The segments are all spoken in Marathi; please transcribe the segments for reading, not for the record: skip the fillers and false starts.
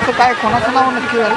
त्याचं काय कोणाचं नाव नक्की आहे?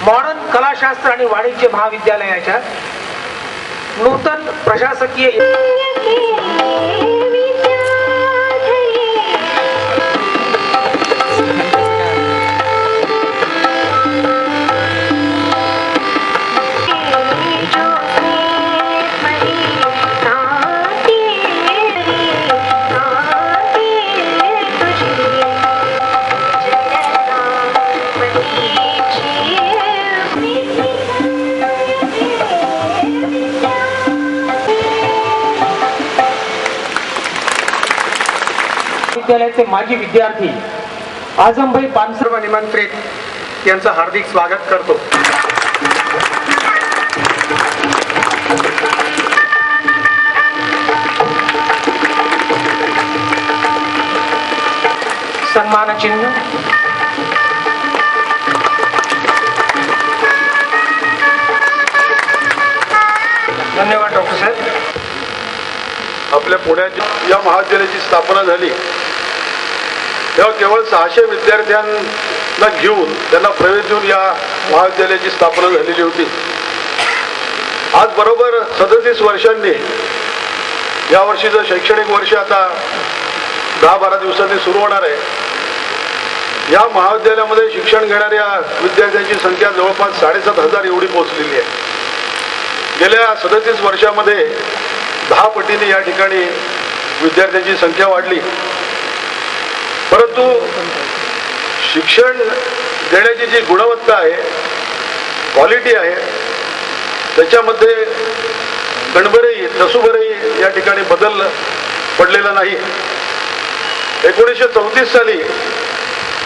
मॉडर्न कलाशास्त्र आणि वाणिज्य महाविद्यालयाच्या नूतन प्रशासकीय विद्यालयाचे माजी विद्यार्थी आजमभाई पानसर्व निमंत्रित यांचं हार्दिक स्वागत करतो. सन्मान चिन्ह धन्यवाद डॉक्टर साहेब. आपल्या पुण्यात या महाविद्यालयाची स्थापना झाली तेव्हा केवळ 600 विद्यार्थ्यांना घेऊन त्यांना प्रवेश देऊन या महाविद्यालयाची स्थापना झालेली होती. आज बरोबर 37 वर्षांनी या वर्षीचं शैक्षणिक वर्ष आता 10-12 दिवसांनी सुरू होणार आहे. या महाविद्यालयामध्ये शिक्षण घेणाऱ्या विद्यार्थ्यांची संख्या जवळपास 7,500 एवढी पोहोचलेली आहे. गेल्या 37 वर्षामध्ये 10 पटीने या ठिकाणी विद्यार्थ्यांची संख्या वाढली. परंतु शिक्षण देण्याची जी गुणवत्ता आहे, क्वालिटी आहे, त्याच्यामध्ये कणभरही तसूभरही या ठिकाणी बदल पडलेला नाही. 1934 साली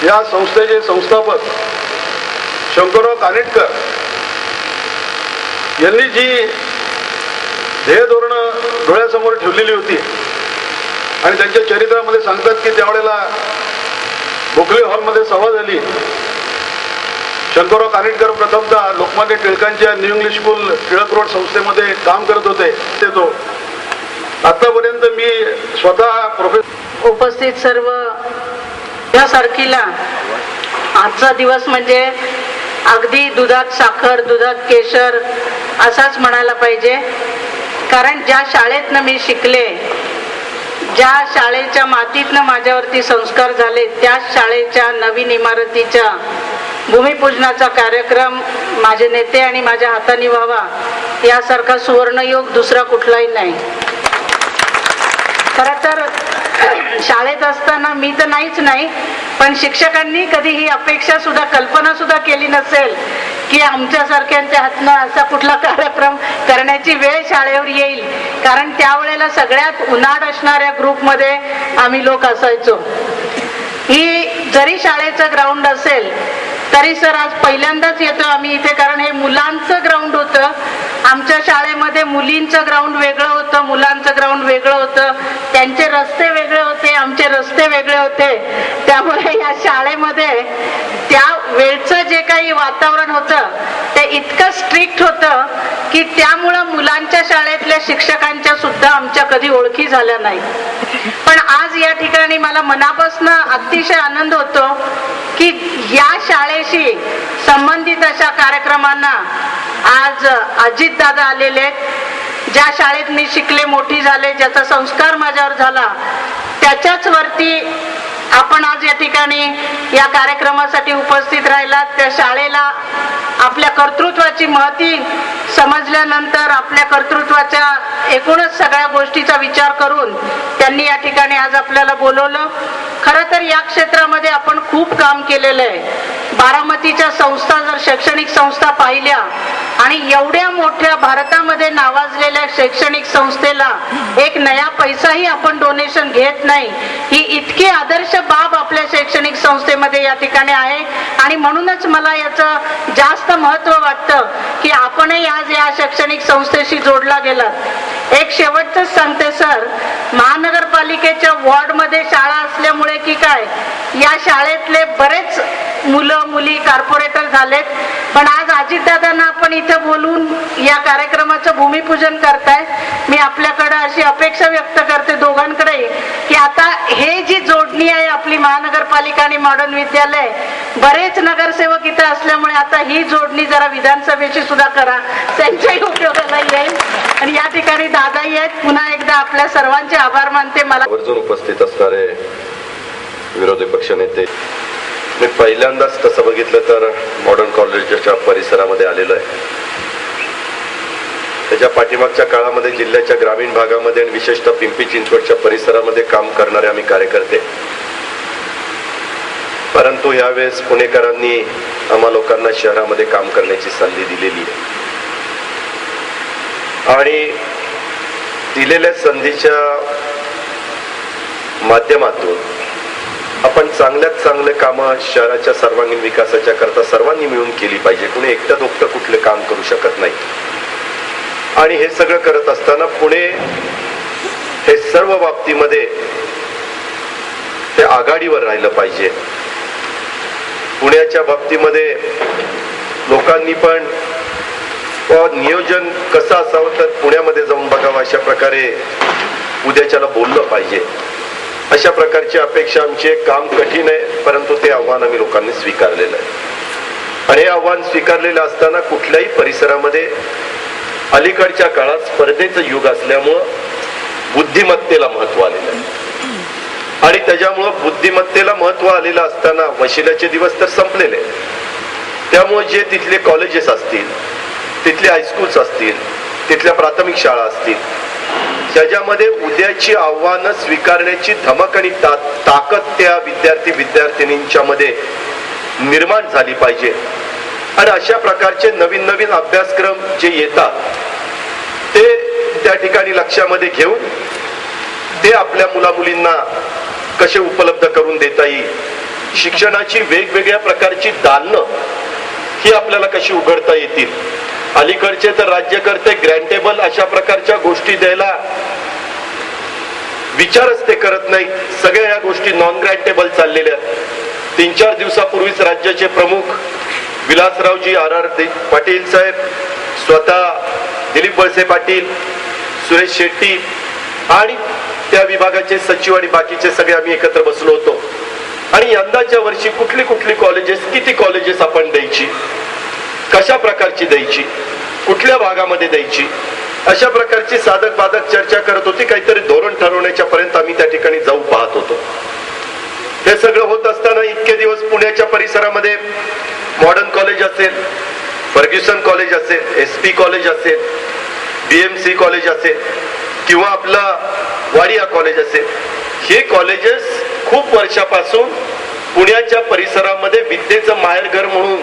या संस्थेचे संस्थापक शंकरराव कानेटकर यांनी जी ध्येय धोरणं डोळ्यासमोर ठेवलेली होती आणि त्यांच्या चरित्रामध्ये सांगतात की त्यावेळेला भोकले हॉलमध्ये सभा झाली. शंकरराव कानेटकर प्रथमतः लोकमान्य टिळकांच्या new English school Tilak road संस्थेमध्ये काम करत होते. तो आतापर्यंत मी स्वतः प्रोफेसर उपस्थित सर्व या सारखीला आजचा दिवस म्हणजे अगदी दुधात साखर दुधात केशर असाच म्हणायला पाहिजे. कारण ज्या शाळेतनं मी शिकले, ज्या शाळेच्या मातीतनं माझ्यावरती संस्कार झाले, त्याच शाळेच्या नवीन इमारतीच्या भूमिपूजनाचा कार्यक्रम माझे नेते आणि माझ्या हाताने व्हावा यासारखा सुवर्णयोग दुसरा कुठलाही नाही. खरं तर शाळेत असताना मी तर नाहीच नाही, पण शिक्षकांनी कधी ही अपेक्षा सुद्धा कल्पना सुद्धा केली नसेल की आमच्यासारख्यांच्या हातनं असा कुठला कार्यक्रम करण्याची वेळ शाळेवर येईल. कारण त्यावेळेला सगळ्यात उन्हाळ असणाऱ्या ग्रुपमध्ये आम्ही लोक असायचो. ही जरी शाळेचं ग्राउंड असेल तरी सर आज पहिल्यांदाच येतो आम्ही इथे, कारण हे मुलांचं ग्राउंड होतं. आमच्या शाळेमध्ये मुलींचं ग्राउंड वेगळं होतं, मुलांचं ग्राउंड वेगळं होतं. त्यांचे रस्ते वेगळे होते, आमचे रस्ते वेगळे होते. त्यामुळे या शाळेमध्ये त्या वेळचं जे काही वातावरण होतं ते इतकं स्ट्रिक्ट होतं की त्यामुळं मुलांच्या शाळेतल्या शिक्षकांच्या सुद्धा आमच्या कधी ओळखी झाल्या नाही. पण आज या ठिकाणी मला मनापासून अतिशय आनंद होतो की या शाळेशी संबंधित अशा कार्यक्रमांना आज अजित दादा आलेले आहेत. ज्या शाळेत मी शिकले, मोठी झाले, ज्याचा संस्कार माझ्यावर झाला, त्याच्याच वरती आपण आज या ठिकाणी या कार्यक्रमासाठी उपस्थित राहिलात. त्या शाळेला आपल्या कर्तृत्वाची महती समजल्यानंतर आपल्या कर्तृत्वाच्या एकूणच सगळ्या गोष्टीचा विचार करून त्यांनी या ठिकाणी आज आपल्याला बोलवलं. खरं तर या क्षेत्रामध्ये आपण खूप काम केलेलं आहे. बारामतीच्या संस्था जर शैक्षणिक संस्था पाहिल्या आणि एवढ्या मोठ्या भारतामध्ये नावाजलेल्या शैक्षणिक संस्थेला एक नया पैसाही आपण डोनेशन घेत नाही, ही इतकी आदर्श बाब आपल्या शैक्षणिक संस्थेमध्ये या ठिकाणी आहे. आणि म्हणूनच मला याचं जास्त महत्व वाटतं की आपणही आज या शैक्षणिक संस्थेशी जोडला गेलात. एक शेवटच सांगते सर, महानगरपालिकेच्या वॉर्डमध्ये शाळा असल्यामुळे की काय या शाळेतले बरेच मुलं मुली कॉर्पोरेटर झालेत, पण आज अजितदादांना आपण इथं बोलून या कार्यक्रमाचं भूमिपूजन करताय. मी आपल्याकडे अशी अपेक्षा व्यक्त करते दोघांकडे की आता हे जी जोडणी आहे आपली महानगरपालिका आणि मॉडर्न विद्यालय, बरेच नगरसेवक इथं असल्यामुळे आता ही जोडणी जरा विधानसभेची सुद्धा करा, त्यांच्याही उपयोगाला येईल. आणि या ठिकाणी दादाही आहेत. पुन्हा एकदा आपल्या सर्वांचे आभार मानते. मला आवर्जून उपस्थित असणारे विरोधी पक्षनेते, मी पहिल्यांदाच तसं बघितलं तर मॉडर्न कॉलेजच्या परिसरामध्ये आलेलो आहे. त्याच्या पाठीमागच्या काळामध्ये जिल्ह्याच्या ग्रामीण भागामध्ये आणि विशेषतः पिंपरी चिंचवडच्या परिसरामध्ये काम करणारे आम्ही कार्यकर्ते, परंतु यावेळेस पुणेकरांनी आम्हा लोकांना शहरामध्ये काम करण्याची संधी दिलेली आहे आणि दिलेल्या संधीच्या माध्यमातून आपण चांगल्यात चांगले कामं शहराच्या सर्वांगीण विकासाच्या करता सर्वांनी मिळून केली पाहिजे. कुणी एकटं दोघटं कुठले काम करू शकत नाही. आणि हे सगळं करत असताना पुणे हे सर्व बाबतीमध्ये ते आघाडीवर राहिलं पाहिजे. पुण्याच्या बाबतीमध्ये लोकांनी पण नियोजन कसं असावं तर पुण्यामध्ये जाऊन बघावं अशा प्रकारे उद्याच्याला बोललं पाहिजे. अशा प्रकारची अपेक्षा आमची. काम कठीण आहे, परंतु ते आव्हान आम्ही लोकांनी स्वीकारलेलं आहे. आणि हे आव्हान स्वीकारलेलं असताना कुठल्याही परिसरामध्ये अलीकडच्या काळात स्पर्धेचं युग असल्यामुळं बुद्धिमत्तेला महत्व आलेलं आहे. आणि त्याच्यामुळं बुद्धिमत्तेला महत्व आलेलं असताना वशिल्याचे दिवस तर संपलेले. त्यामुळे जे तिथले कॉलेजेस असतील, तिथले हायस्कूल्स असतील, तिथल्या प्राथमिक शाळा असतील, त्याच्यामध्ये उद्याची आव्हानं स्वीकारण्याची धमक आणि ताकद त्या विद्यार्थी-विद्यार्थिनींच्या मध्ये निर्माण झाली पाहिजे. आणि अशा प्रकारचे नवीन नवीन अभ्यासक्रम जे येतात ते त्या ठिकाणी लक्षामध्ये घेऊन ते आपल्या मुलामुलींना कसे उपलब्ध करून देता येईल, शिक्षणाची वेगवेगळ्या प्रकारची दालनं ही आपल्याला कशी उघडता येतील. अलीकडचे तर राज्यकर्ते ग्रँटेबल अशा प्रकारच्या गोष्टी द्यायला विचारच ते करत नाही. सगळ्या या गोष्टी नॉन ग्रँटेबल चाललेल्या. 3-4 दिवसापूर्वीच राज्याचे प्रमुख विलासरावजी RR पाटील साहेब, स्वतः दिलीप वळसे पाटील, सुरेश शेट्टी आणि त्या विभागाचे सचिव आणि बाकीचे सगळे आम्ही एकत्र बसलो होतो. आणि यंदाच्या वर्षी कुठली कुठली कॉलेजेस, किती कॉलेजेस आपण द्यायची, कशा प्रकारची द्यायची, कुठल्या भागामध्ये द्यायची, अशा प्रकारची साधक बाधक चर्चा करत होती. काहीतरी धोरण ठरवण्याच्या पर्यंत आम्ही त्या ठिकाणी जाऊ पाहत होतो. हे सगळं होत असताना इतके दिवस पुण्याच्या परिसरामध्ये मॉडर्न कॉलेज असेल, फर्ग्युसन कॉलेज असेल, SP कॉलेज असेल, BMC कॉलेज असेल किंवा आपला वाडिया कॉलेज असेल, हे कॉलेजेस खूप वर्षापासून पुण्याच्या परिसरामध्ये विद्येचं माहेरघर म्हणून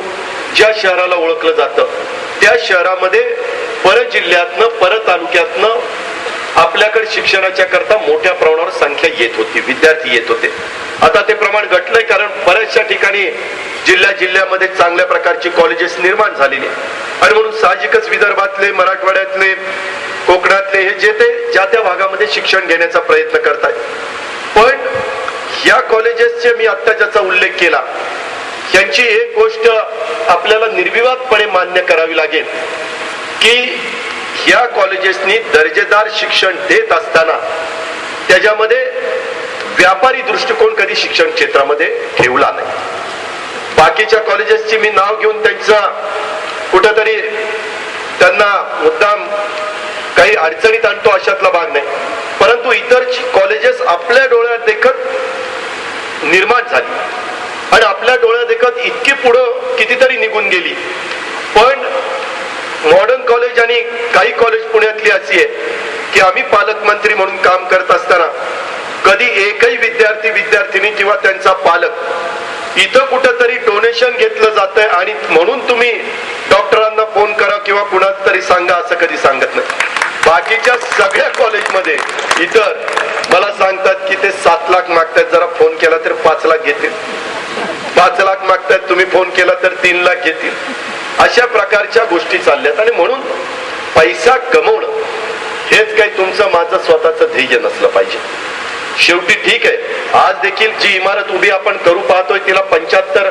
ज्या शहराला ओळखलं जातं त्या शहरामध्ये पर जिल्ह्यातनं, पर तालुक्यातनं आपल्याकडे शिक्षणाच्या करता मोठ्या प्रमाणावर संख्या येत होती, विद्यार्थी येत होते. आता ते प्रमाण घटलंय, कारण बऱ्याचशा ठिकाणी जिल्ह्यामध्ये चांगल्या प्रकारची कॉलेजेस निर्माण झालेली. आणि म्हणून साहजिकच विदर्भातले, मराठवाड्यातले, कोकणातले हे जे ते ज्या त्या भागामध्ये शिक्षण घेण्याचा प्रयत्न करतायत. पण या कॉलेजेसचे मी आता ज्याचा उल्लेख केला, यांची एक गोष्ट आपल्याला निर्विवादपणे मान्य करावी लागेल की या कॉलेजेसनी दर्जेदार शिक्षण देत असताना त्याच्यामध्ये व्यापारी दृष्टिकोन कधी शिक्षण क्षेत्रामध्ये ठेवला नाही. बाकीच्या कॉलेजेसची मी नाव घेऊन त्यांचा कुठेतरी त्यांना मुद्दाम काही अडचणीत आणतो अशातला भाग नाही. परंतु इतर कॉलेजेस आपल्या डोळ्यात देखत सुरुवात झाली आणि आपल्या डोळ्या देखत इतकी पुढं कितीतरी निघून गेली. पण मॉडर्न कॉलेज आणि काही कॉलेज पुण्यातली अशी आहे की आम्ही पालकमंत्री म्हणून काम करत असताना कधी एकही विद्यार्थी विद्यार्थिनी किंवा त्यांचा पालक इथं कुठंतरी डोनेशन घेतलं जातंय आणि म्हणून तुम्ही डॉक्टरांना फोन करा किंवा कुणाला तरी सांगा असं कधी सांगत नाही. बाकीच्या सगळ्या कॉलेजमध्ये इतर मला सांगतात की ते 7 लाख मागतायत, जरा फोन केला तर 5 लाख घेतील, 5 लाख मागतायत तुम्ही फोन केला तर 3 लाख घेतील. अशा प्रकारच्या गोष्टी चालल्यात आणि म्हणून पैसा कमवणं हेच काही तुमचं माझं स्वतःचं ध्येय नसलं पाहिजे. शेवटी ठीक आहे, आज देखील जी इमारत उभी आपण करू पाहतोय तिला 75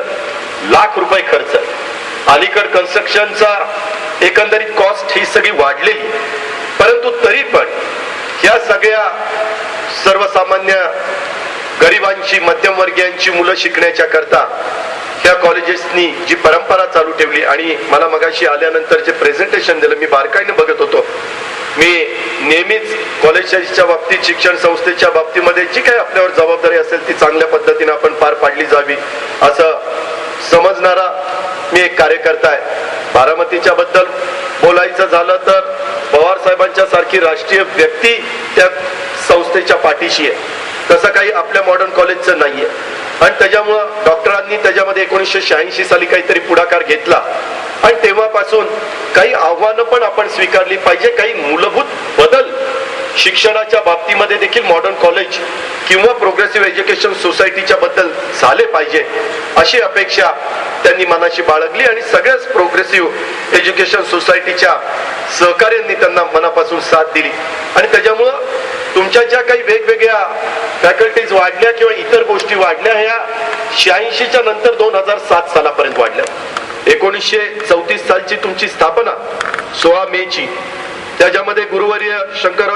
लाख रुपये खर्च आहे. अलीकड कन्स्ट्रक्शनचा एकंदरीत कॉस्ट ही सगळी वाढलेली, परंतु तरी पण या सगळ्या सर्वसामान्य गरिबांची मध्यमवर्गीयांची मुलं शिकण्याच्या करता त्या कॉलेजेसनी जी परंपरा चालू ठेवली आणि मला मगाशी आल्यानंतर जे प्रेझेंटेशन दिलं मी बारकाईने बघत होतो. मी नेहमीच कॉलेजच्या बाबतीत शिक्षण संस्थेच्या बाबतीमध्ये जी काही आपल्यावर जबाबदारी असेल ती चांगल्या पद्धतीने आपण पार पाडली जावी असं समजणारा मी एक कार्यकर्ता आहे. बारामतीच्या बद्दल बोलायचं झालं तर पवार साहेबांच्या सारखी राष्ट्रीय व्यक्ती त्या संस्थेच्या पाठीशी आहे, तसं काही आपल्या मॉडर्न कॉलेजचं नाहीये. आणि त्याच्यामुळं डॉक्टरांनी त्याच्यामध्ये 1986 साली काहीतरी पुढाकार घेतला आणि तेव्हापासून काही आव्हानं पण आपण स्वीकारली पाहिजे. काही मूलभूत बदल शिक्षणाच्या बाबतीमध्ये देखील मॉडर्न कॉलेज किंवा प्रोग्रेसिव्ह एज्युकेशन सोसायटीच्या बद्दल झाले पाहिजे अशी अपेक्षा त्यांनी मनाशी बाळगली आणि सगळ्याच प्रोग्रेसिव्ह एज्युकेशन सोसायटीच्या सहकार्यांनी त्यांना मनापासून साथ दिली. आणि त्याच्यामुळं तुमच्या ज्या काही वेगवेगळ्या फॅकल्टीज वाढल्या किंवा इतर गोष्टी वाढल्या ह्या 86च्या नंतर 2007 सालापर्यंत वाढल्या. 1934 सालची तुमची स्थापना 16 मेची, त्याच्यामध्ये गुरुवर्य शंकरराव